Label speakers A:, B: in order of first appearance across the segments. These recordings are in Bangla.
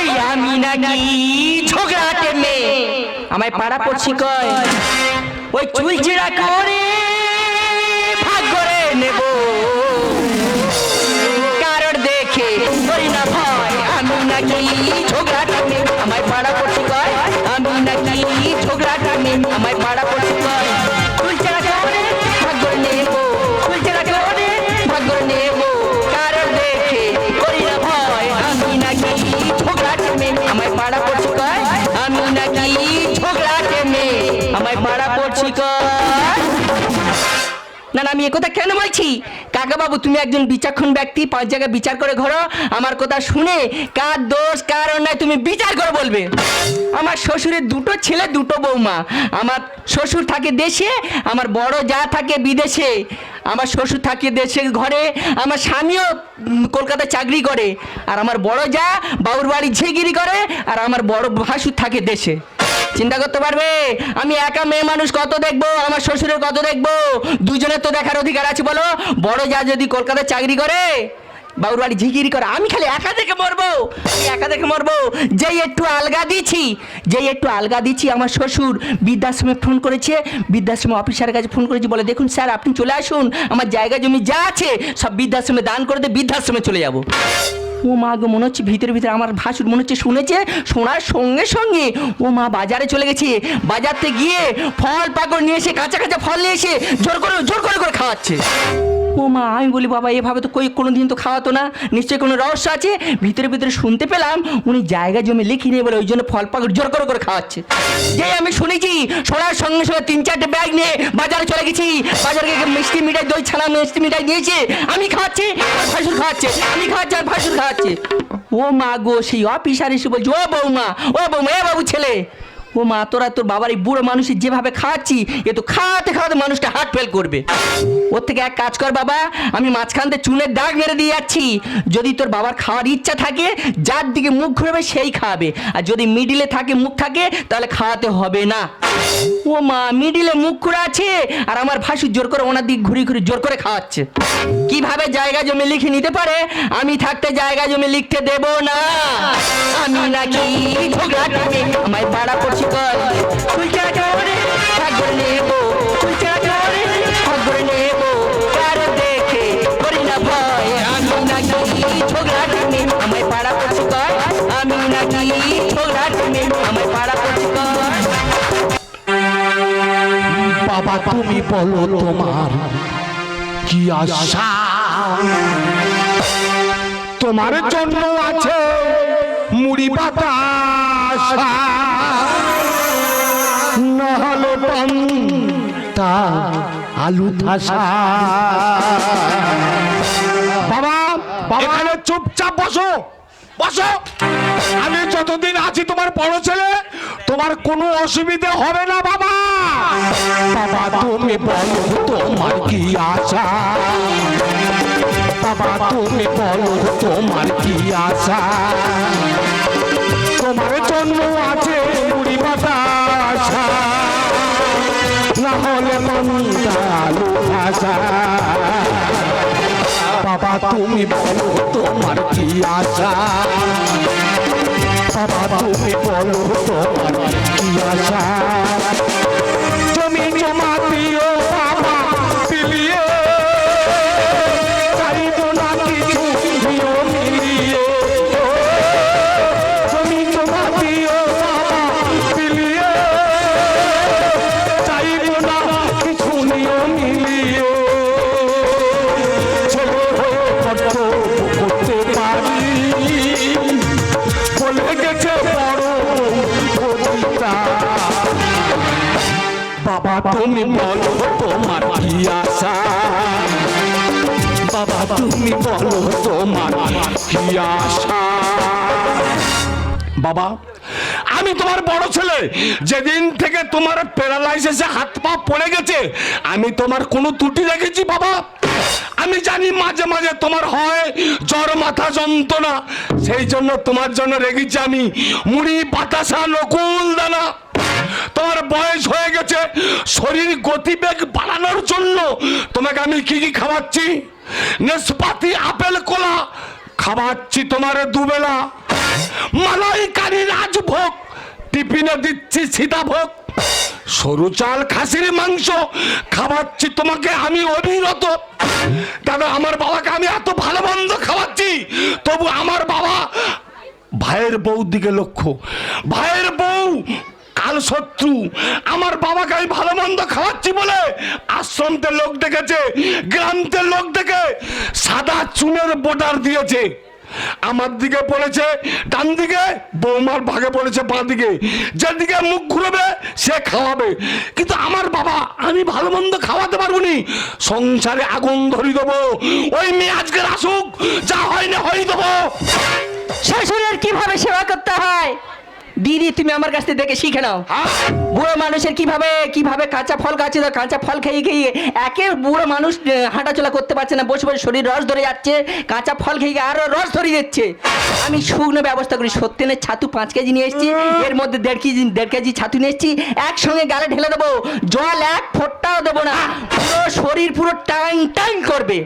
A: ওই আমি নাকি ঝগড়াটে মেয়ে আমায় পাড়া পড়ছি কয় ওই চুল চিড়া করে ভাগ করে নেব কারণ দেখে করি না ভয় আমি নাকি ঝগড়াটে মেয়ে আমায় পাড়া পড়ছি কয় আমি নাকি ঝগড়াটে মেয়ে আমায় পাড়া পড়ছি কয় চুল চিড়া করে ভাগ করে নেব চুল চিড়া করে ভাগ করে নেব কারণ দেখে করি না ভয় আমি নাকি ঝগড়াটে মেয়ে আমায় পাড়া পড়ছি কয় আমি নাকি ঝগড়াটে মেয়ে আমায় পাড়া পড়ছি কয় না না আমি একথা কেন বলছি কাকা বাবু তুমি একজন বিচক্ষণ ব্যক্তি 5 জায়গায় বিচার করে ঘোরো আমার কথা শুনে কার দোষ কার অন্যায় তুমি বিচার করে বলবে আমার শ্বশুরের 2টো ছেলে 2টো বৌমা আমার শ্বশুর থাকে দেশে আমার বড় যা থাকে বিদেশে আমার শ্বশুর থাকে দেশের ঘরে আমার স্বামীও কলকাতায় চাকরি করে আর আমার বড় যা বাবুর বাড়ি ঝিগিরি করে আর আমার বড় ভাসুর থাকে দেশে চিন্তা করতে পারবে আমি একা মেয়ে মানুষ কত দেখবো আমার শ্বশুরের কত দেখবো দুজনের তো দেখার অধিকার আছে বলো বড় যা যদি কলকাতায় চাকরি করে বাবুর বাড়ি ঝিগিরি করে আমি খালি একা দেখে মরবো একা দেখে মরবো যেই একটু আলগা দিচ্ছি আমার শ্বশুর বৃদ্ধাশ্রমে ফোন করেছে বৃদ্ধাশ্রমে অফিসারের কাছে ফোন করেছি বলে দেখুন স্যার আপনি চলে আসুন আমার জায়গা জমি যা আছে সব বৃদ্ধাশ্রমে দান করে দিয়ে বৃদ্ধাশ্রমে চলে যাবো ও মা গো মনে হচ্ছে ভিতরে আমার ভাসুর মনে হচ্ছে শুনেছে শোনার সঙ্গে সঙ্গে ও মা বাজারে চলে গেছে বাজারতে গিয়ে ফল পাকড় নিয়ে এসে কাঁচা কাঁচা ফল নিয়ে এসে জোর করে খাওয়াচ্ছে ও মা আমি বলি বাবা এভাবে তো কোনো দিন তো খাওয়াতো না নিশ্চয়ই কোনো রহস্য আছে ভিতরে শুনতে পেলাম উনি জায়গা জমি লিখে নিয়ে বলে ওই জন্য ফল পাকড় জোর করে খাওয়াচ্ছে যেই আমি শুনেছি শোনার সঙ্গে সঙ্গে 3-4টে ব্যাগ নিয়ে বাজারে চলে গেছি বাজারে গিয়ে মিষ্টি মিঠাই দই ছানা মিষ্টি মিঠাই নিয়েছে আমি খাওয়াচ্ছি ভাসুর খাওয়াচ্ছে আমি খাওয়াচ্ছি আর ভাসুর খাওয়াচ্ছে ও মা গো সেই অফিসার এসে বলছে ও বৌমা এ বাবু ছেলে ও মা তোরা তোর বাবার এই বুড়ো মানুষের যেভাবে খাওয়াচ্ছি এ তো খাওয়াতে মানুষটা হার্ট ফেল করবে ওর থেকে এক কাজ কর বাবা আমি মাঝখান থেকে চুনের দাগ মেরে দিয়ে যাচ্ছি যদি তোর বাবার খাওয়ার ইচ্ছা থাকে যার দিকে মুখ ঘুরবে সেই খাওয়াবে আর যদি মিডিলে থাকে মুখ থাকে তাহলে খাওয়াতে হবে না ও মা মিডিলে মুখ ঘুরে আছে আর আমার ভাসু জোর করে ওনার দিকে ঘুরি জোর করে খাওয়াচ্ছে কিভাবে জায়গা জমি লিখে নিতে পারে আমি থাকতে জায়গা জমি লিখতে দেব না আমি নাকি আমায় পাড়া করছি আমায় পাড়া করছি আমি নাকি আমায় পাড়া করছি
B: বাবা তুমি বলো তোমার কি আশা তোমার জন্য আছে মুড়ি বাতাসা নহলে পান্তা আলু ঠাসা বাবা এখানে চুপচাপ বসো আমি যতদিন আছি তোমার বড় ছেলে তোমার কোনো অসুবিধা হবে না বাবা তুমি বলো তোমার কি আশা বাবা তুমি বলো তোমার কি আশা তোমার জন্য আছে মুড়ি বাতাসা না হলে পান্তা আলু ঠাসা বাবা তুমি বলো তোমার কি আশা বাবা তুমি বলো তোমার কি আশা জমি জমা দিও বাবা পিলিয়ে চাইব না কিছু দিও মিলিয়ে জমি জমা দিও বাবা পিলিয়ে চাইব না কিছু নিও মিলিয়ে করতে পারি বলে গেছে বড় কবিতা বাবা তুমি বলো তোমার কি আশা বাবা তুমি বলো তোমার কি আশা বাবা আমি তোমার বড় ছেলে যেদিন থেকে তোমার প্যারালাইসিসে হাত পা পড়ে গেছে আমি তোমার কোনো ত্রুটি রেখেছি বাবা আমি জানি মাঝে মাঝে তোমার হয় জ্বর মাথা যন্ত্রণা সেই জন্য তোমার জন্য রেখেছি আমি মুড়ি বাতাসা নকুল দানা তোমার বয়স হয়ে গেছে শরীর গতিবেগ বাড়ানোর জন্য তোমাকে আমি কি কি খাওয়াচ্ছি নাশপাতি আপেল কলা খাওয়াচ্ছি তোমার দুবেলা মালাইকারি রাজভোগ, টিফিনে দিচ্ছি সীতাভোগ, সরু চাল খাসির মাংস খাওয়াচ্ছি তোমাকে আমি অবিরত। দাদা আমার বাবাকে আমি এত ভালো মন্দ খাওয়াচ্ছি, তবু আমার বাবা ভাইয়ের বউ দিকে লক্ষ্য, ভাইয়ের বউ কাল শত্রু। আমার বাবাকে আমি ভালো মন্দ খাওয়াচ্ছি বলে আশ্রমতে লোক ডেকেছে, গ্রামতে লোক ডেকে সাদা চুনের বর্ডার দিয়েছে। আমার দিকে পড়েছে ডান দিকে, বৌমার ভাগে পড়েছে বাঁ দিকে। যেদিকে মুখ ঘুরবে সে খাওয়াবে, কিন্তু আমার বাবা আমি ভালো মন্দ খাওয়াতে পারবো নি। সংসারে আগুন ধরিয়ে দেবো, ওই মেয়ে আজকের আসুক, যা হয় না হয়ে দেবো।
A: শাশুড়ির কিভাবে সেবা করতে হয় দিদি তুমি আমার কাছ থেকে দেখে শিখে নাও। বুড়ো মানুষের কিভাবে কিভাবে কাঁচা ফল খাচ্ছে, কাঁচা ফল খেয়ে খেয়ে একে বুড়ো মানুষ হাঁটাচলা করতে পারছে না, বসে বসে শরীর রস ধরে যাচ্ছে, কাঁচা ফল খেয়ে খেয়ে আরো রস ধরে যাচ্ছে। আমি শুকনো ব্যবস্থা করি, সত্যেনের ছাতু 5 কেজি নিয়ে এসেছি, এর মধ্যে 1.5 কেজি ছাতু নিয়ে এসেছি, একসঙ্গে গালে ঢেলে দেবো, জল এক ফোঁটাও দেবো না, পুরো শরীর পুরো টাইং টাইং করবে।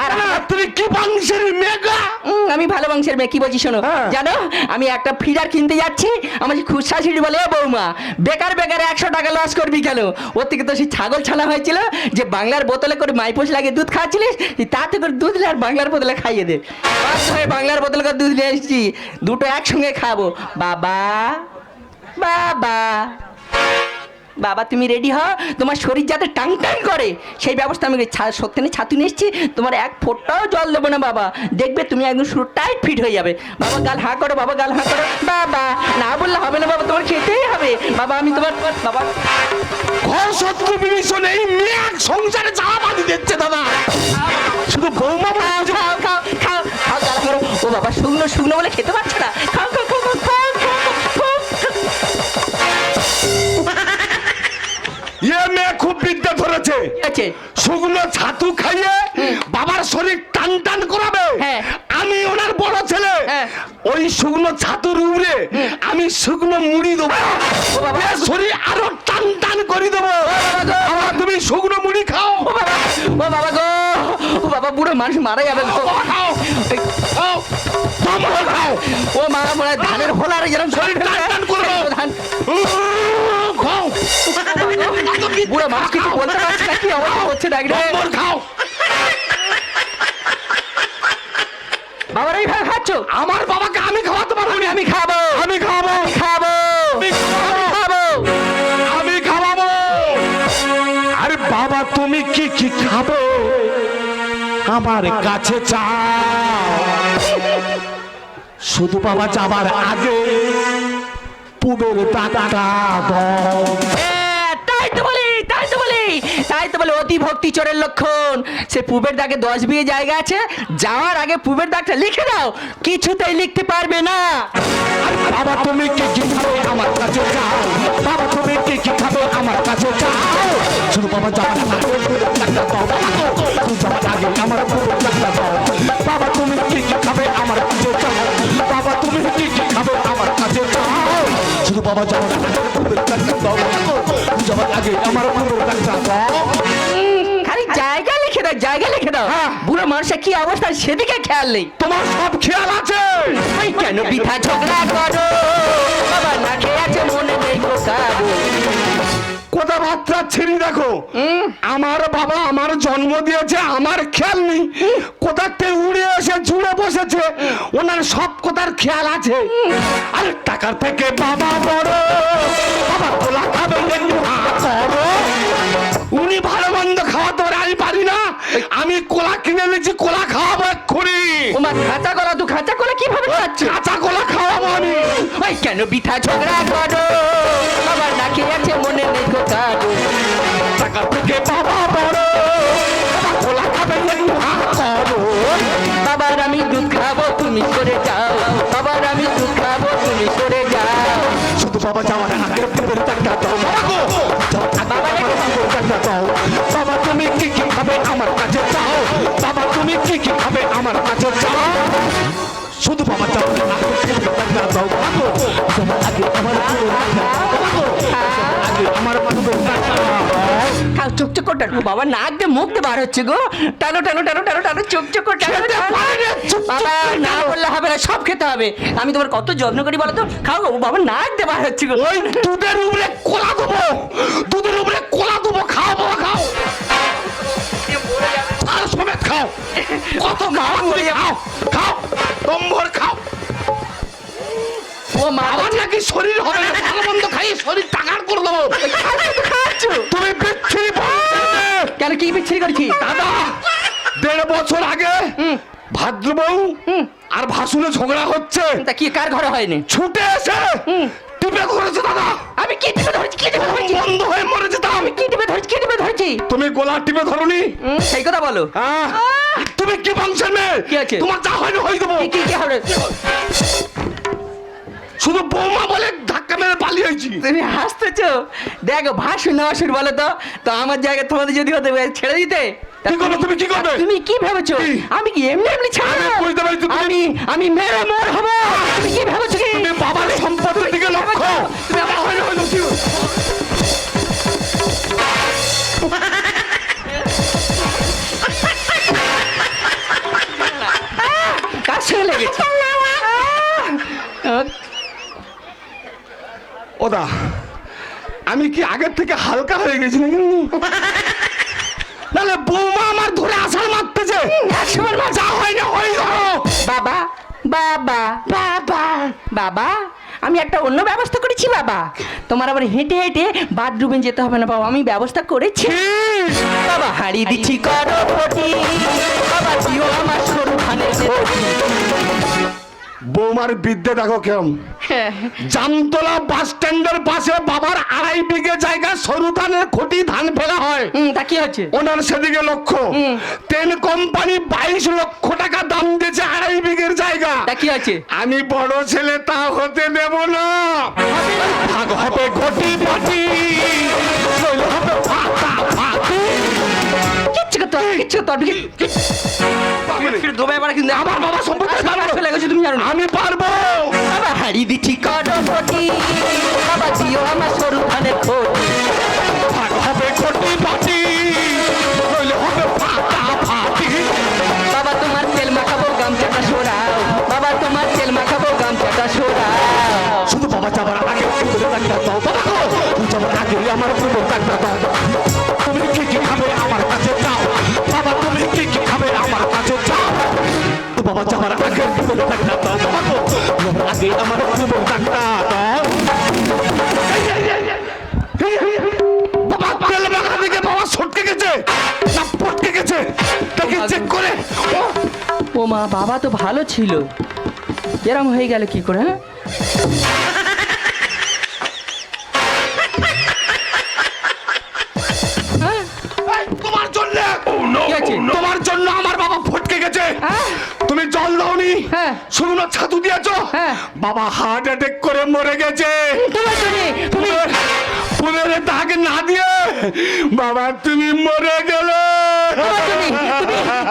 A: আর
B: তুমি কি বংশের মেগা?
A: আমি ভালো বংশের মেয়ে, কি বলছি শোনো। জানো আমি একটা ফিডার কিনতে যাচ্ছি, আমার খুব শাশুড়ি বলে এ বৌমা বেকার বেকার 100 টাকা লস করবি কেন? ওর থেকে তো সেই ছাগল ছানা হয়েছিল যে বাংলার বোতলে করে মাইপোষ লাগিয়ে দুধ খাওয়াচ্ছিলিস, তাতে করে দুধ আর বাংলার বোতলে খাইয়ে দে। বাংলার বোতলে করে দুধ নিয়ে এসেছি, দুটো একসঙ্গে খাবো। বাবা বাবা বাবা তুমি রেডি হও, তোমার শরীর যাতে টাং টাং করে সেই ব্যবস্থা আমি সত্যি ছাতু নিয়ে এসেছি, তোমার এক ফোঁটাও জল দেবো না বাবা, দেখবে তুমি একদম শুরু টাইট ফিট হয়ে যাবে। বাবা গাল হাঁ করো, বাবা গাল হাঁ করো। বাবা না বললে হবে না বাবা, তোমার খেতেই হবে বাবা। আমি তোমার বাবা
B: ঘর শত্রু বিভীষণ এই মেয়ে সংসারে জ্বালা বাঁধি দিচ্ছে দাদা, শুধু বৌমা
A: খাও খাও খাও খাও খাও গাল করো। ও বাবা শুকনো শুকনো বলে খেতে পারছো না, খাও খাও খাও খাও খাও খাও।
B: এ মেয়ে খুব বিদ্যা ধরেছে,
A: আছে
B: শুকনো ছাতু খাইয়ে বাবার শরীর টান টান করাবে।
A: হ্যাঁ।
B: আমি ওনার বড় ছেলে,
A: হ্যাঁ।
B: ওই শুকনো ছাতুর উপরে আমি শুকনো মুড়ি দেবো, এর শরীর আরো টান টান করে দেবো। বাবা তুমি শুকনো মুড়ি খাও।
A: ও বাবা ও বাবা গো, ও বাবা বুড়ো মানুষ মারা যাবে গো।
B: খাও খাও তোমরা খাও।
A: ও মা মনে হয় ধানের হোলারে যেরকম শরীর
B: টান টান করে দাও।
A: ধান
B: খাও
A: বুড়ো মানুষ কিছু বলতে পারছে না, কি অবস্থা হচ্ছে ডাকরে।
B: তোমরা খাও।
A: বাবার এইভাবে খাচ্ছ?
B: আমার বাবাকে আমি খাওয়াতে পারবো না।
A: আমি খাবো
B: আমি খাবো
A: খাবো
B: আমি
A: আমি খাবো।
B: আমি খাওয়াবো। আরে বাবা তুমি কি কি খাবে আমার কাছে চাও, শুধু বাবা যাবার আগে পুবের টাকা দাও।
A: তাই তো বলি তাই তো বলি তাই তো বলি অতি ভক্তি চোরের লক্ষণ। সে পূবের দাগে 10 বিয়ে জায়গা আছে, যাওয়ার আগে পূবের দাগটা লিখে দাও, কিছুতেই লিখতে পারবে না।
B: বাবা তুমি কি কি খাবে আমার কাছে চাও, বাবা তুমি কি কি খাবে আমার কাছে চাও, শুধু বাবা যাবার আগে পুবের টাকা দাও, শুধু যাবার আগে আমার পুবের টাকা দাও। বাবা তুমি কি কি খাবে আমার কাছে চাও, বাবা তুমি কি কি খাবে আমার কাছে চাও, শুধু বাবা যাবার আগে পুবের টাকা দাও, যাবার আগে আমার পুবের টাকা দাও।
A: খালি জায়গা লিখে দাও, জায়গা লিখে দাও। বুড়ো মানুষের কি অবস্থা সেদিকে খেয়াল নেই।
B: তোমার সব খেয়াল আছে,
A: এই কেন বৃথা ঝগড়া করো, বাবা না খেয়ে আছে মনে নেই গো কারো।
B: কথাবার্তা ছেড়ে দেখো, আমার বাবা আমার জন্ম দিয়েছে আমার খেয়াল নেই, কোথাতে উড়ে এসে জুড়ে বসেছে ওনার সব কথার খেয়াল আছে। আর টাকার থেকে বাবা বড়, বাবা কোলা খাবে একটু হাত করো। উনি ভালো মন্দ খাওয়াতে পারে, আমি পারি না, আমি কোলা কিনে নিয়েছি, কোলা খাওয়াবো এক্ষুনি।
A: তোমার খাঁচা কলা, তুই খাঁচা কলা কিভাবে খাচ্ছিস?
B: কাঁচা কোলা খাওয়াবো আমি।
A: ওই কেন বৃথা ঝগড়া করো, বাবা না খেয়ে আছে মনে নেই গো কারো।
B: টাকার থেকে বাবা বড়, বাবা কোলা খাবে একটু হাত করো।
A: বাবার আমি দুধ খাবো তুমি সরে যাও, বাবার আমি দুধ খাবো তুমি সরে যাও।
B: শুধু বাবা যাওয়ার আগে পুবের টাকা দাও। বাবা গো, বাবা পুবের টাকা দাও। বাবা তুমি কি কি খাবে আমার কাছে চাও, বাবা তুমি কি কি খাবে আমার কাছে চাও, শুধু বাবা যাওয়ার আগে পুবের টাকা দাও। বাবা যাওয়ার আগে আমার পুবের টাকা দাও। আগে আমার পুবের টাকা দাও।
A: খাও চুপ চুপ টানো বাবা, নাক দিয়ে মুখ দিয়ে বার হচ্ছে গো। টানো টানো টানো টানো টানো, চোখ চোখ করে টানো,
B: খেতে
A: টানো।
B: পারি না, চুপ, চুপ
A: বাবা
B: করে
A: না
B: টানো।
A: বললে হবে না, সব খেতে হবে। আমি তোমার কত যত্ন করি বলো তো। খাও গো বাবা, নাক দিয়ে বার হচ্ছে গো।
B: ওই দুধের উপরে কোলা দেবো, দুধের উপরে কোলা দেবো, খাও বাবা খাও, আর সমেত খাও, কত খাও তুমি, খাও খাও, নম্বর খাও।
A: ও মা,
B: আমার নাকি শরীর হবে না, ভালো মন্দ খাই শরীর টাকার করে দেবো।
A: খাচ্ছ
B: তুমি বিচ্ছিরি বলছিলে।
A: কেন, কি বিচ্ছিরি করেছি?
B: দাদা 1.5 বছর আগে ভাদ্র বউ আর ভাসুরে ঝগড়া হচ্ছে,
A: তা কি কার ঘরে হয়নি?
B: ছুটে এসে টিপে ধরেছে দাদা।
A: আমি কি টিপে ধরেছি, কি টিপে ধরেছি?
B: বন্ধ হয়ে মরে যেতাম।
A: আমি কি টিপে ধরেছি, কি টিপে ধরেছি?
B: তুমি গোলা টিপে ধরনি?
A: সেই কথা বলো।
B: হ্যাঁ। তুমি কি বংশের মেয়ে?
A: কি আছে?
B: তোমার যা হয়নি হয়ে দেবো।
A: কি কি হবে?
B: শুধু বৌমা বলে ধাক্কা মেরে পালিয়েছি।
A: তুমি হাসতেছো? দেখো ভাসুর না ভাসুর বলো তো, তো আমার জায়গায় তোমাদের যদি হতে ছেড়ে দিতে, তা
B: কি করবে তুমি, কি করবে?
A: তুমি কি ভেবেছো?
B: কি?
A: আমি কি এমনি এমনি ছাড়বো?
B: আমি বুঝতে পারছি তুমি-
A: আমি মেরে মোর হবো। তুমি কি ভেবেছো কি?
B: তুমি বাবার সম্পত্তির দিকে লক্ষ্য।
A: তুমি আমার
B: হয়নি হয়ে যাচ্ছি।
A: কার সঙ্গে লেগেছে?
B: ওদা আমি কি আগের থেকে হালকা হয়ে গেছি নাকি? নাহলে বৌমা আমার ধরে আসার মারতেছে।
A: একসময় মা
B: যা হয় না হয়ে যাবো।
A: বাবা বাবা বাবা বাবা, আমি একটা অন্য ব্যবস্থা করেছি বাবা। তোমার আবার হেঁটে হেঁটে বাথরুমে যেতে হবে না বাবা, আমি ব্যবস্থা করেছি বাবা। হাড়ি দিচ্ছি করো পটি, বাবা দিও আমার সরু খানের ঘটি।
B: বৌমার বিদ্যে দেখো কেমন। জামতলা বাস স্ট্যান্ডের পাশে বাবার 2.5 বিঘে জায়গা সরু ধানের খুঁটি ধান ফেলা হয়।
A: তা কি হচ্ছে?
B: ওনার সেদিকে লক্ষ্য। তেল কোম্পানি 22 লক্ষ টাকা দাম দিয়েছে 2.5 বিঘের জায়গা।
A: তা কি হচ্ছে?
B: আমি বড় ছেলে, তা হতে দেব না। ভাগ হবে ঘটি পাটি, নইলে হবে ফাটা ফাটি।
A: কিচ্ছু করতে হবে, কিচ্ছু করতে হবে।
B: আমার বাবা সম্পত্তি
A: চলে গেছে, তুমি জানো না?
B: আমি পারবো।
A: বাবা হাড়ি দিচ্ছি করো পটি, বাবা দিও আমার সরু খানের ঘটি।
B: ভাগ হবে ঘটি পাটি, নইলে হবে ফাটা ফাটি।
A: বাবা তোমার তেল মাখাবো গামছাটা সরাও, বাবা তোমার তেল মাখাবো গামছাটা সরাও।
B: শুধু বাবা যাবার আগে উপরে তাকটা দাও। বাবা গো, তুমি যাবার আগে আমার উপরে তাকটা দাও। তুমি কি কি খাবে আমার কাছে যাও। বাবা তুমি কি কি খাবে আমার কাছে যাও। তো বাবা যাবার আগে উপরে তাকটা দাও। বাবা গো, যাবার আগে আমার উপরে তাকটা দাও। বাবা তেল মাখা থেকে বাবা সটকে গেছে না পটকে গেছে, তাকে চেক করে।
A: ও মা, বাবা তো ভালো ছিল, এরম হয়ে গেল কি করে? হ্যাঁ
B: তোমার জন্য,
A: কি আছে?
B: তোমার জন্য আমার বাবা ফটকে গেছে।
A: হ্যাঁ?
B: তুমি জল দাওনি,
A: হ্যাঁ।
B: শুধু না ছাতু দিয়েছো।
A: হ্যাঁ।
B: বাবা হার্ট অ্যাটাক করে মরে গেছে।
A: তোমার জন্যে, তুমি
B: পুনরে তাকে না দিয়ে বাবা তুমি মরে গেলে।
A: তোমার জন্যে,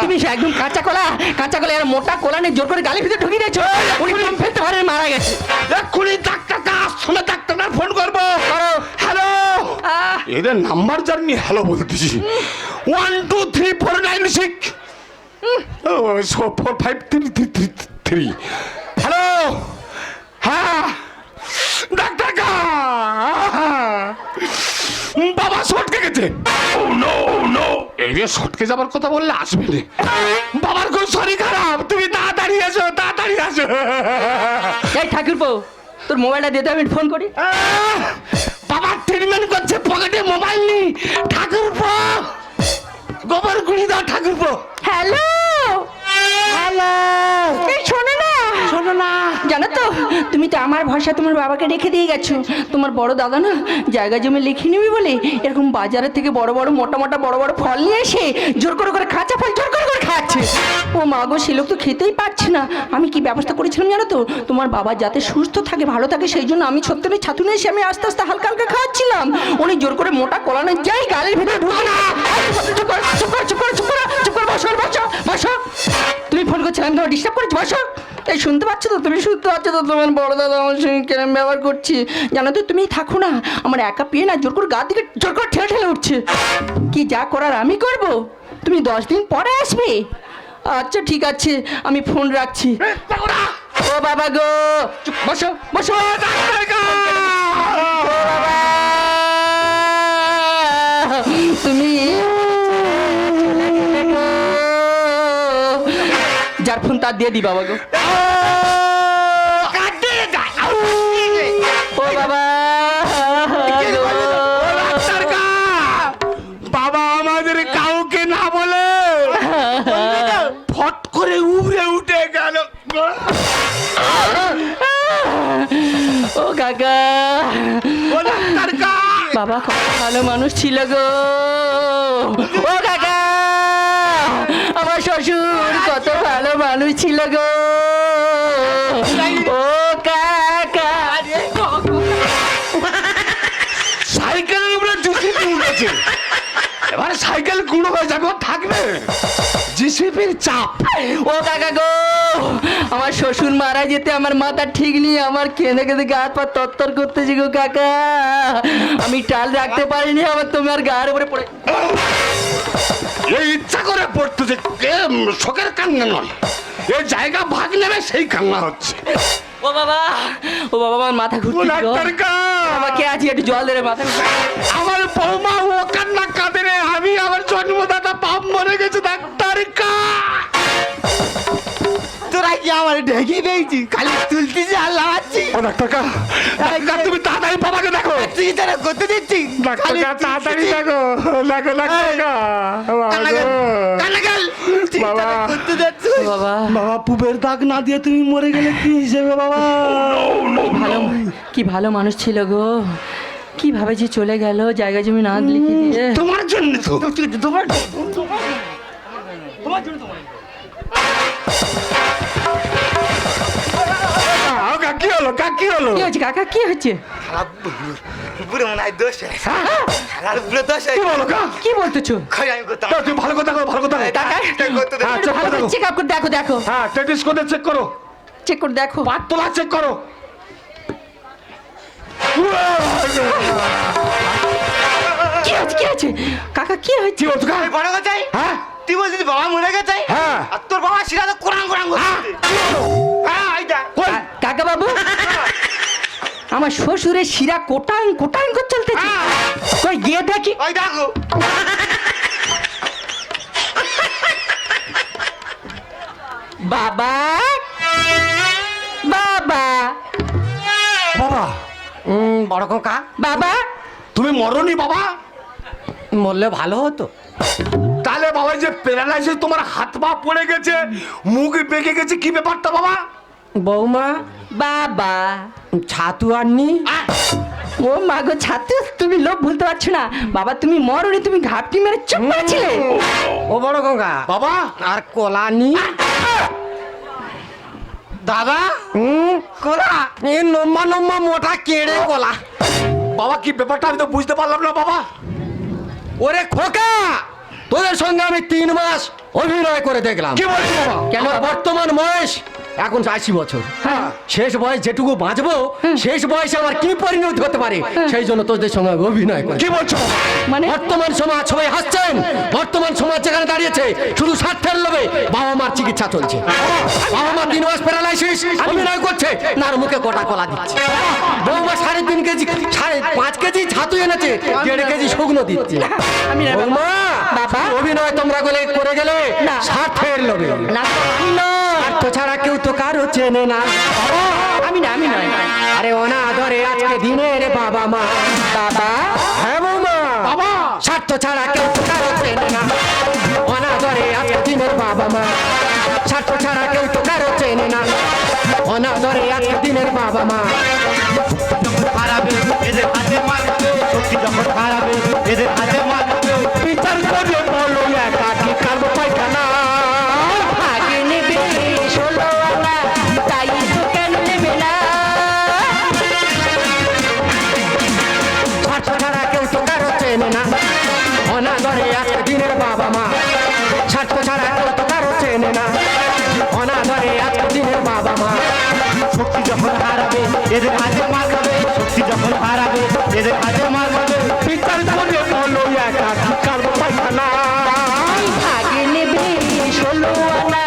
A: তুমি সে একদম কাঁচা কলা আর মোটা কলা নিয়ে জোর করে গালের ভিতরে ঢুকিয়ে দিয়েছো। উনি দম ফেলতে পারেন, মারা গেছে।
B: এক্ষুনি ডাক্তারটা আসলে ডাক্তারটা ফোন করবো।
A: করো।
B: হ্যালো,
A: আহ,
B: এদের নাম্বার জানি হ্যালো বলতেছি। 1 2 3 4 9 6 4 5 3 3 হ্যালো। হ্যাঁ ডাক্তার কা বাবা সটকে গেছে। ও নো নো, এই যে সটকে যাবার কথা বললে আসবে না। বাবার খুব শরীর খারাপ, তুমি তাড়াতাড়ি আসো, তাড়াতাড়ি আসো।
A: এই ঠাকুরপো, তোর মোবাইলটা দিতে আমি ফোন করি।
B: বাবা ট্রিটমেন্ট করছে, পকেটে মোবাইল নেই। ঠাকুরপো গোবর গুড়ি দাও ঠাকুরপো।
A: হ্যালো হ্যালো, এই শোনো না,
B: শোনো না,
A: জানো তো তুমি তো আমার ভরসা তোমার বাবাকে রেখে দিয়ে গেছো। তোমার বড় দাদা না জায়গা জমি লিখে নিবি বলে এরকম বাজারের থেকে বড় বড় মোটা মোটা বড় বড় ফল নিয়ে এসে জোর করে করে কাঁচা ফল জোর করে করে খাচ্ছে। ও মা গো, সে লোক তো খেতেই পারছে না। আমি কি ব্যবস্থা করেছিলাম জানো তো, তোমার বাবা যাতে সুস্থ থাকে, ভালো থাকে, সেই জন্য আমি ছত্তরে ছাতু নিয়ে এসে আমি আস্তে আস্তে হালকা হালকা খাওয়াচ্ছিলাম। উনি জোর করে মোটা কলা নিয়ে যাই গালের ভিতরে ঢুকে না। চুপ করো, চুপ করো, চুপ করো, চুপ করো, চুপ করো, বসো বসো বসো। তুমি ফোন করছিলে, আমি তোমার ডিস্টার্ব করেছি, বসো। এই শুনতে পাচ্ছ তো, তুমি শুনতে পাচ্ছ তো তোমার বড় দাদা আমার সঙ্গে কেরম ব্যবহার করছি? জানো তো, তুমি থাকো না, আমার একা পেয়ে না জোর করে গা দিকে জোর করে ঠেলে ঠেলে উঠছে। কি যা করার আমি করব, তুমি 10 দিন পরে আসবে। আচ্ছা ঠিক আছে, আমি ফোন রাখছি। ও বাবা গো, চুপ, বসো বসো। ও বাবা, তুমি যার ফোন তার দিয়ে দি বাবা গো। ও বাবা,
B: বাবা আমাদের কাউকে না বলে ফট করে উড়ে উঠে গেল।
A: ও কাকা, বাবা কত ভালো মানুষ ছিল গো। ও কাকা, আমার শ্বশুর কত ভালো মানুষ ছিল গো। ও কাকা,
B: সাইকেলের উপরে জিসিপি উঠেছে, এবার সাইকেল গুঁড়ো হয়ে যাবে, ও থাকবে জিসিপির চাপ।
A: ও কাকা গো, আমার শ্বশুর মারা যেতে আমার মাথা ঠিক নেই, আমার কেঁদে কেঁদে গা হাত পা তত্তর করতেছি গো কাকা। আমি টাল রাখতে পারিনি, আমার তোমার গায়ের উপরে পড়ে।
B: এই ইচ্ছা করে পড়তেছে, শোকের কান্না নয়, এই জায়গা ভাগ নেবে সেই কান্না হচ্ছে।
A: ও বাবা, ও বাবা, আমার মাথা ঘুরছে গো। আমাকে আজ একটু জল দেবে মাথা।
B: আমার বৌমা ও কান্না কাঁদে রে, আমি আমার জন্মদাতা বাপ মরে গেছে। ডাক্তার কা,
C: তোরা কি আমার ঢেকে দিয়েছি, খালি তুলতেছি আর লাগাচ্ছি।
B: ও ডাক্তার কা, ডাক্তার তুমি তাড়াতাড়ি বাবাকে দেখো।
C: তুই তারা করতে দিচ্ছি,
B: ডাক্তার কা, তাড়াতাড়ি দেখো, দেখো ডাক্তার কা। বাবা,
C: করতে যাচ্ছি।
A: ও বাবা,
C: বাবা পুবের দাগ না দিয়ে তুমি মরে গেলে কি হিসেবে বাবা?
A: ভালো, কি ভালো মানুষ ছিল গো, কিভাবে যে চলে গেল জায়গা জমি না লিখে দিয়ে।
B: তোমার জন্য তো।
C: তোমার
B: কি হলো কি হলো?
A: কি হয়েছে কাকা, কি হচ্ছে?
C: পুরো মনে হয় দোষ আর পুরো দোষ
B: কি বলো কা?
A: কি বলতেছো
C: খাই আমি করতাম।
B: তুমি ভালো কথা করো, ভালো কথা করো।
A: কাকা?
C: করতে দে।
B: হ্যাঁ, চেক
A: ভালো
B: করে দেখো।
A: চেক আপ করে দেখো, দেখো
B: হ্যাঁ, টেলিস্কোপে চেক করো,
A: চেক করে দেখো।
B: পাতলা চেক করো।
A: কি হচ্ছে, কি হচ্ছে কাকা, কি হচ্ছে?
B: কি হতো কা?
C: আমি বড় কথাই,
B: হ্যাঁ
C: তুই বলছিস বাবা মরে গেছে,
B: হ্যাঁ।
C: আর তোর বাবা শিরা তো কোরআন কোরআন করছে। হ্যাঁ এইটা
B: কই?
A: কাকা বাবু, আমার শ্বশুরের শিরা কোটাং কোটাং করে চলতেছে। কই গিয়ে দেখি।
C: ওই দেখো।
A: বাবা, বাবা,
B: বাবা,
C: বড় কাকা
A: বাবা,
B: তুমি মরনি বাবা?
C: মরলে ভালো হতো।
B: তাহলে বাবা যে প্যারালাইসিস, তোমার হাত পা পড়ে গেছে, মুখ বেঁকে গেছে, কি ব্যাপারটা বাবা?
C: বৌমা
A: বাবা,
C: ছাতু আননি?
A: ও মা গো ছাতু, তুমি লোক ভুলতে পারছো না বাবা, তুমি মরনি, তুমি ঘাপটি মেরে চুপ করেছিলে।
C: ও বড় কাকা
B: বাবা,
C: আর কলা নি? দাদা কলা, এই লম্বা লম্বা মোটা কেড়ে কলা।
B: বাবা কি ব্যাপারটা আমি তো বুঝতে পারলাম না বাবা।
C: ওরে খোকা, তোদের সঙ্গে আমি 3 মাস অভিনয় করে দেখলাম।
B: কি বলছো বাবা?
A: কেন
C: আমার
A: বাবা?
C: বর্তমান বয়স এখন 80 বছর।
A: হ্যাঁ।
C: শেষ বয়স যেটুকু বাঁচবো, শেষ বয়সে আমার কি পরিণতি হতে পারে, সেই জন্য তোদের সঙ্গে আমি অভিনয় করি।
B: কি বলছো বাবা?
A: মানে
C: বর্তমান সমাজ সবাই হাসছেন, বর্তমান সমাজ যেখানে দাঁড়িয়েছে শুধু স্বার্থের লোভে বাবা মার চিকিৎসা চলছে। বাবা মা 3 মাস প্যারালাইসিস, অভিনয় করছে, নার মুখে গোটা কলা দিচ্ছে। বৌমা 3.5 কেজি 5.5 কেজি ছাতু এনেছে, 1.5 কেজি শুকনো দিচ্ছে।
A: আমি না বাবা।
C: বৌমা,
A: বাবা।
C: অভিনয় তোমরা করে গেলে
A: না।
C: স্বার্থের লোভে।
A: না না,
C: স্বার্থ ছাড়া কেউ তো কারো চেনে না।
A: আমি না, আমি নয়
C: আরে অনাদরে আজকে দিনের বাবা মা।
A: বাবা।
C: হ্যাঁ বৌমা,
B: বাবা,
C: স্বার্থ ছাড়া কেউ তো কারো চেনে না। অনাদরে আজকে দিনের বাবা মা, স্বার্থ ছাড়া কেউ তো কারো চেনে না। অনাদরে আজকে দিনের বাবা মা।
D: হারাবে এদের হাতে মারবে, সত্যি যখন হারাবে এদের হাতে মারবে।
B: বিচার করে বলো একা কি কারো পায়খানা?
A: আগে নেবে 16 আনা, তাই তো কেন নেবে না?
C: স্বার্থ ছাড়া কেউ তো কারো চেনে না। অনাদরে আজকে দিনের বাবা মা, স্বার্থ ছাড়া কেউ তো কারো চেনে না। অনাদরে আজকে দিনের বাবা মা।
D: যখন হারাবে এদের হাতে মার খাবে শক্তি যখন হারাবে এদের হাতে মার খাবে
B: বিচার করে বলো একাধিকার পায়খানা
A: ভাগে নেবে 16 আনা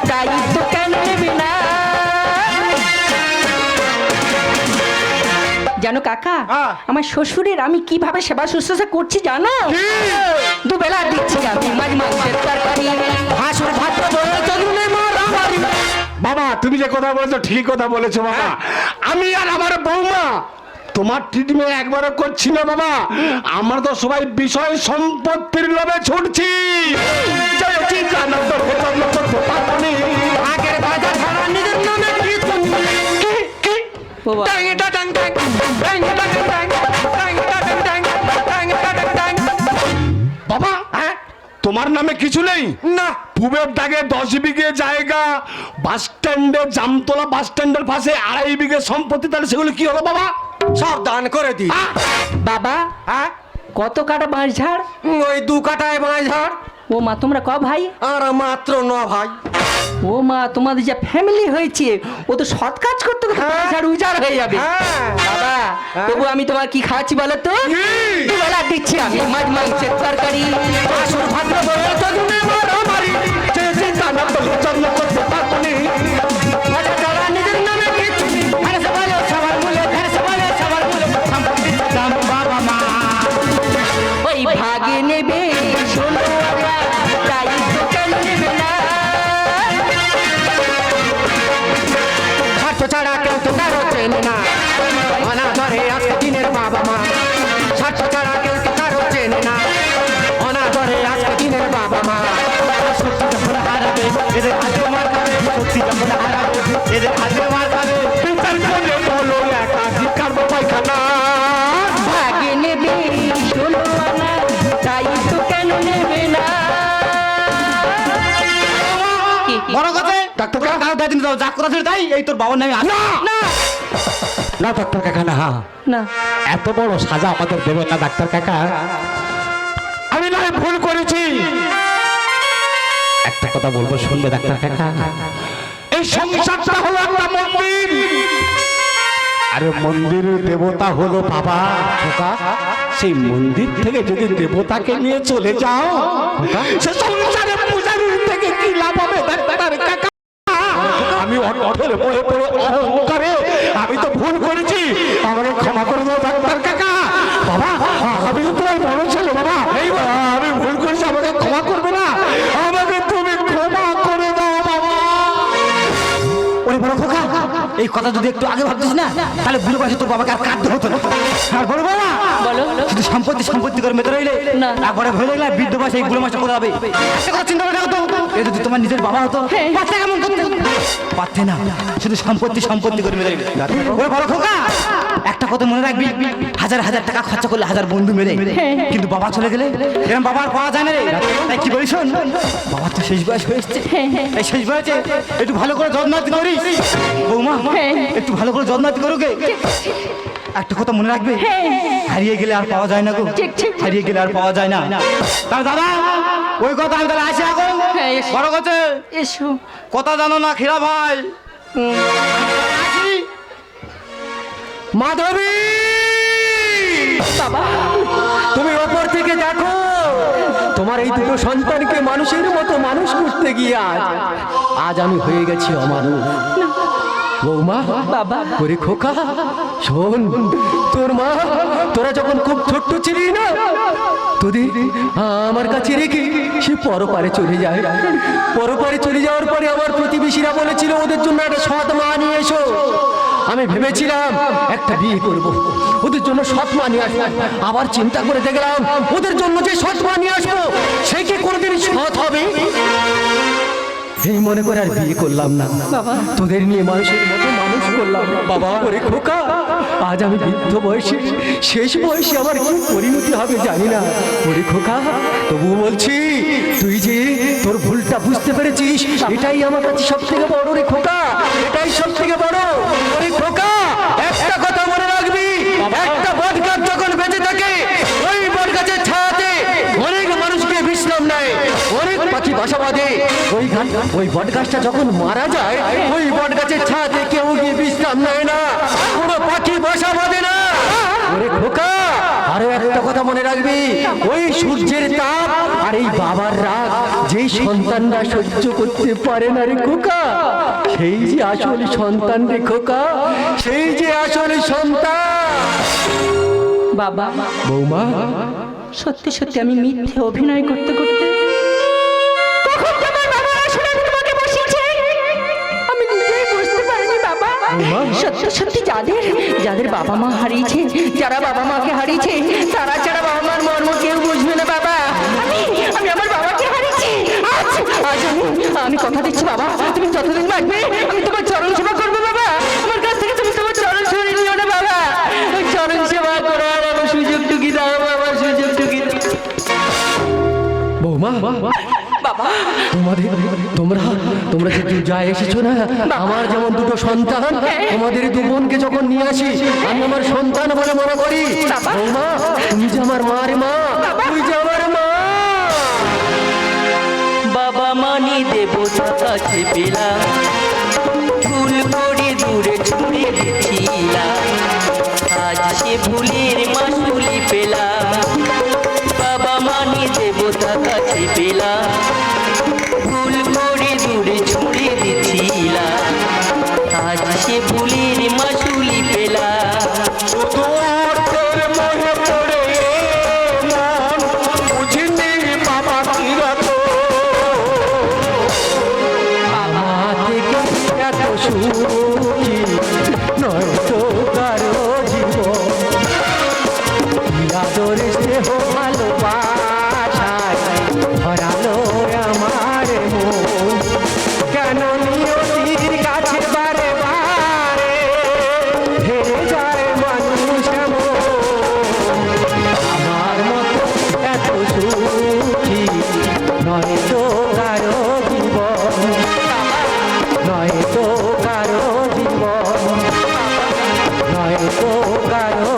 A: দায়িত্ব কেন নেবে না? জানো কাকা, আমার শ্বশুরের আমি কিভাবে সেবা শুশ্রূষা করছি জানো? দুবেলা দিচ্ছি আমি মাছ মাংসের তরকারি,
C: ভাসুর ভাত বলে চলুনে মার আমারি।
B: বাবা তুমি যে কথা বলেছো ঠিক কথা বলেছো বাবা। আমি আর আমার বৌমা তোমার ট্রিটমেন্ট একবারও করছি না বাবা। আমরা তো সবাই বিষয় সম্পত্তির লোভে ছুটছি। চেয়েছি জানো তো ভেতর লোক তো পাবনি।
C: আগের বাজার ছাড়া নিজের নামে কি তুমি?
B: কি
A: বাবা।
C: Tongue tongue tongue tongue tongue tongue tongue tongue tongue tongue tongue tongue tongue.
B: বাবা
C: হ্যাঁ
B: তোমার নামে কিছু নেই?
C: না
B: পূবের দাগে 10 বিঘে জায়গা, বাস স্ট্যান্ডে জামতলা বাস স্ট্যান্ডের পাশে 2.5 বিঘে সম্পত্তি, তাহলে সেগুলো কি হলো বাবা?
C: সব দান করে দি।
A: বাবা
C: হ্যাঁ
A: কত কাটা বাঁশ ঝাড়?
C: ওই 2 কাটায় বাঁশ ঝাড়।
A: ও মা তোমরা ক ভাই?
C: আর মাত্র 9 ভাই।
A: ও মা তোমাদের যে ফ্যামিলি হয়েছে ও তো সৎ কাজ করতে করতে বাঁশ ঝাড় উজাড় হয়ে যাবে।
C: হ্যাঁ।
A: বাবা তবু আমি তোমার কি খাওয়াচ্ছি বলো তো? দুবেলা দিচ্ছি আমি মাছ মাংসের তরকারি,
C: ভাসুর ভাত বলে চলুনে মার আমারি।
B: চেয়েছি জানো তো জন্ম করতে পাবনি।
C: বাজার ছাড়া নিজের নামে কি তুমি? আরে সবালে সবার মূলে আরে সবালে সবার মূলে
D: সম্পত্তির দাম বাবা মা
A: ওই ভাগে নেবে 16 আনা দায়িত্ব কেন নেবে না?
C: স্বার্থ ছাড়া কেউ তো কারো চেনে না। অনাদরে আজকে দিনের বাবা মা। স্বার্থ ছাড়া কেউ তো কারো চেনে না। অনাদরে আজকে দিনের বাবা মা।
D: শক্তি যখন হারাবে এদের হাতে মার খাবে শক্তি যখন হারাবে এদের হাতে মার খাবে
B: বিচার করে বলো একাধিকার পায়খানা
A: ভাগে নেবে 16 আনা দায়িত্ব কেন নেবে না? কি?
D: বড় কথা ডাক্তার কাকা দাই দিন দাও যা কথা ছিল তাই এই তোর বাবার নামে
B: না
A: না
B: না ডাক্তার কাকা না,
A: না
B: এত বড় সাজা আমাদের দেবে না ডাক্তার কাকা। আমি না ভুল করেছি। একটা কথা বলবো শুনবে ডাক্তার কাকা? এই সংসারটা হলো একটা মন্দির, আরে মন্দিরের দেবতা হলো বাবা খোকা। সেই মন্দির থেকে যদি দেবতাকে নিয়ে চলে যাও সে সংসারে পূজারীর থেকে কি লাভ হবে ডাক্তার কাকা? আমি অঠের বয়ে পড়ে অহংকারে আমি তো ভুল করেছি, আমাকে ক্ষমা করে দাও ডাক্তার কাকা। বাবা আমি তো তোমার বড় ছেলে বাবা, আমি ভুল করেছি, আমাকে ক্ষমা করবে না? আমাকে তুমি ক্ষমা করে দাও বাবা।
D: ওরে বড় খোকা এই কথা যদি একটু আগে ভাবতিস না তাহলে বুড়ো বয়সে তোর বাবাকে আর কাঁদতে হতো না। আর বড় বাবা
A: বলো
D: শুধু সম্পত্তি সম্পত্তি করে মেতে রইলে
A: না।
D: তারপরে ভয় লাগলে বৃদ্ধ বয়সে এই বুড়ো মাসটা কোথাও হবে। একটা কথা চিন্তা করে দেখো তো এ যদি তোমার নিজের বাবা হতো পারতে কেমন করতে? পারতে না, শুধু সম্পত্তি সম্পত্তি করে মেতে রইলে। ওরে বড় খোকা একটা কথা মনে রাখবি, হাজার হাজার টাকা খরচা করলে হাজার বন্ধু মেরে, কিন্তু বাবা চলে গেলে এরকম বাবার পাওয়া যায় না রে। তাই কি বলিস শোন, বাবার তো শেষ বয়স হয়ে এসছে, এই শেষ বয়সে একটু ভালো করে যত্নাতি করিস বৌমা, একটু ভালো করে যত্নাতি করুকে। একটা কথা মনে রাখবে, হারিয়ে গেলে আর পাওয়া যায় না গো, হারিয়ে গেলে আর পাওয়া যায় না। তাহলে দাদা ওই কথা আমি তাহলে আসি এখন।
A: হ্যাঁ, এসো।
D: বড় কথা
A: এসো
D: কথা জানো না খেলা ভাই। আসি।
C: মাধবী
A: বাবা
C: তুমি ওপর থেকে দেখো তোমার এই দুটো সন্তানকে মানুষের মতো মানুষ করতে গিয়ে আজ আমি হয়ে গেছি অমানুষ। বৌমা
A: বাবা
C: ওরে খোকা শোন, তোর মা তোরা যখন খুব ছোট্ট ছিলি না তোদের আমার কাছে রেখে সে পরপারে চলে যায়। পরপারে চলে যাওয়ার পরে আমার প্রতিবেশীরা বলেছিল ওদের জন্য একটা সৎ মা নিয়ে এসো। আমি ভেবেছিলাম একটা বিয়ে করব, ওদের জন্য সৎ মা নিয়ে আসবো। আবার চিন্তা করে দেখলাম ওদের জন্য যে সৎ মা নিয়ে আসবো সে কি কোনোদিন সৎ হবে? এই মনে করে আর বিয়ে করলাম না, তোদের নিয়ে মানুষের মতো মানুষ করলাম না। বাবা ওরে খোকা আজ আমি বৃদ্ধ বয়সে শেষ বয়সে আমার কি পরিণতি হবে জানি না। ওরে খোকা তবুও বলছি তুই যে তোর ভুলটা বুঝতে পেরেছিস এটাই আমার কাছে সব থেকে বড় রে খোকা, এটাই সব থেকে বড়। ওরে খোকা একটা কথা মনে রাখবি, একটা বট গাছ যখন বেঁচে থাকে ওই বট গাছের ছায়াতে অনেক মানুষকে বিশ্রাম নেয়, অনেক পাখি বাসা বাঁধে ওই ওই বট গাছটা যখন মারা যায় ওই বট গাছের ছাদে কেউ গিয়ে বিশ্রাম নেয় না, কোনো পাখি বসা বাঁধে না। ওরে খোকা, আরো একটা কথা মনে রাখবি, ওই সূর্যের তাপ আর এই বাবার রাগ যেই সন্তানরা সহ্য করতে পারে না রে খোকা, সেই যে আসল সন্তান রে খোকা, সেই যে আসল সন্তান।
A: বাবা,
C: বৌমা,
A: সত্যি সত্যি আমি মিথ্যে অভিনয় করতে করতে কখন যে আমার বাবা আসলে তোমাকে বসিয়েছে আমি নিজেই বুঝতে পারিনি বাবা। সত্যি সত্যি যাদের বাবা মা হারিয়েছে, যারা বাবা মাকে হারিয়েছে, তারা ছাড়া বাবা মার মর্ম কেউ বুঝবে না বাবা। আমি আমার বাবাকে হারিয়েছি। আজ আমি কথা দিচ্ছি বাবা, তুমি যতদিন বাঁচবে আমি তোমার চরণ সেবা করবো বাবা। আমার কাছ থেকে তুমি তোমার চরণ সরিয়ে নিও না বাবা। ওই চরণ সেবা করার আমার সুযোগটুকি দাও বাবা, সুযোগটুকি দাও।
C: বৌমা,
A: বাবা,
C: তোমরা যে যা এসেছো না, আমার যেমন দুটো সন্তান, তোমাদের দু বোনকে যখন নিয়ে আসি আমি আমার সন্তান বলে মনে করি। বৌমা, তুমি যে আমার মা রে মা, তুই যে আমার মা।
A: বাবা মানি দেবতা কাছে পেলাম, ভুল করে দূরে ছুড়ে দিচ্ছিলাম, আজ সে ভুলের মাসুলি পেলাম। বাবা মানি দেবতা কাছে পেলাম, ভুল করে দূরে ছুড়ে দিচ্ছিলাম, আজ সে ভুলের মাসুলি পেলাম।
B: তোর মনে পড়ে মন বুঝিনি বাবা কিরত,
C: মা থেকে এত সুখী নয় তো কারো জীবন, আদর স্নেহ ভালোবাসায় ভরালো আমার মন। কেন নিয়তির কাছে বারে বারে হেরে যায় মানুষ এমন? আমার মতো এত সুখী নয় তো কারো জীবন, নয় তো কারো জীবন, নয় তো কারো